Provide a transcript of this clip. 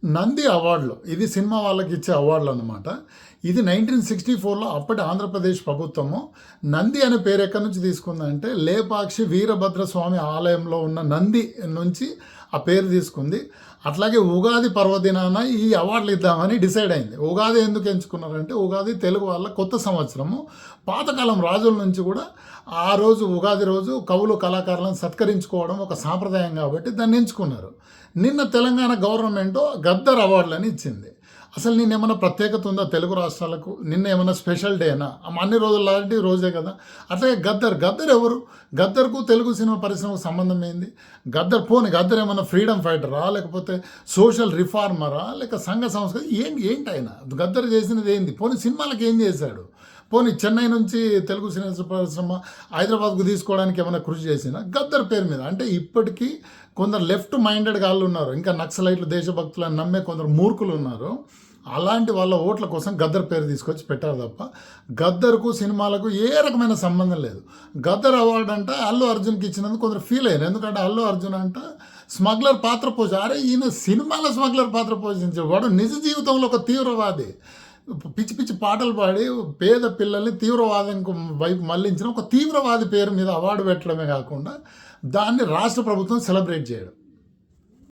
నంది అవార్డులు ఇది సినిమా వాళ్ళకి ఇచ్చే అవార్డులు అనమాట. ఇది 1964లో అప్పటి ఆంధ్రప్రదేశ్ ప్రభుత్వము నంది అనే పేరు ఎక్కడి నుంచి తీసుకుందంటే లేపాక్షి వీరభద్రస్వామి ఆలయంలో ఉన్న నంది నుంచి ఆ పేరు తీసుకుంది. అట్లాగే ఉగాది పర్వదినాన ఈ అవార్డులు ఇద్దామని డిసైడ్ అయింది. ఉగాది ఎందుకు ఎంచుకున్నారంటే ఉగాది తెలుగు వాళ్ళ కొత్త సంవత్సరము. పాతకాలం రాజుల నుంచి కూడా ఆ రోజు ఉగాది రోజు కవులు కళాకారులను సత్కరించుకోవడం ఒక సాంప్రదాయం కాబట్టి దాన్ని ఎంచుకున్నారు. నిన్న తెలంగాణ గవర్నమెంట్ గద్దర్ అవార్డులని ఇచ్చింది. అసలు నిన్న ఏమైనా ప్రత్యేకత ఉందా తెలుగు రాష్ట్రాలకు? నిన్న ఏమైనా స్పెషల్ డేనా? అన్ని రోజులు లాంటి రోజే కదా. అట్లాగే గద్దర్ ఎవరు? గద్దర్కు తెలుగు సినిమా పరిశ్రమకు సంబంధం ఏంది? గద్దర్ ఏమైనా ఫ్రీడమ్ ఫైటరా, లేకపోతే సోషల్ రిఫార్మరా, లేక సంఘ సంస్కృతి ఏంటి ఆయన? గద్దర్ చేసినది ఏంది? సినిమాలకు ఏం చేశాడు? చెన్నై నుంచి తెలుగు సినిమా పరిశ్రమ హైదరాబాద్కు తీసుకోవడానికి ఏమైనా కృషి చేసిన గద్దర్ పేరు మీద? అంటే ఇప్పటికీ కొందరు లెఫ్ట్ మైండెడ్ వాళ్ళు ఉన్నారు, ఇంకా నక్సలైట్లు దేశభక్తులను నమ్మే కొందరు మూర్ఖులు ఉన్నారు. అలాంటి వాళ్ళ ఓట్ల కోసం గద్దర్ పేరు తీసుకొచ్చి పెట్టారు తప్ప గద్దర్కు సినిమాలకు ఏ రకమైన సంబంధం లేదు. గద్దర్ అవార్డు అంటే అల్లు అర్జున్కి ఇచ్చినందుకు కొందరు ఫీల్ అయ్యారు. ఎందుకంటే అల్లు అర్జున్ అంట స్మగ్లర్ పాత్ర అరే ఈయన సినిమాలో స్మగ్లర్ పాత్ర పోషించేవాడు, నిజ జీవితంలో ఒక తీవ్రవాది. పిచ్చి పిచ్చి పాటలు పాడి పేద పిల్లల్ని తీవ్రవాదం వైపు మళ్లించిన ఒక తీవ్రవాది పేరు మీద అవార్డు పెట్టడమే కాకుండా దాన్ని రాష్ట్ర ప్రభుత్వం సెలబ్రేట్ చేయడం.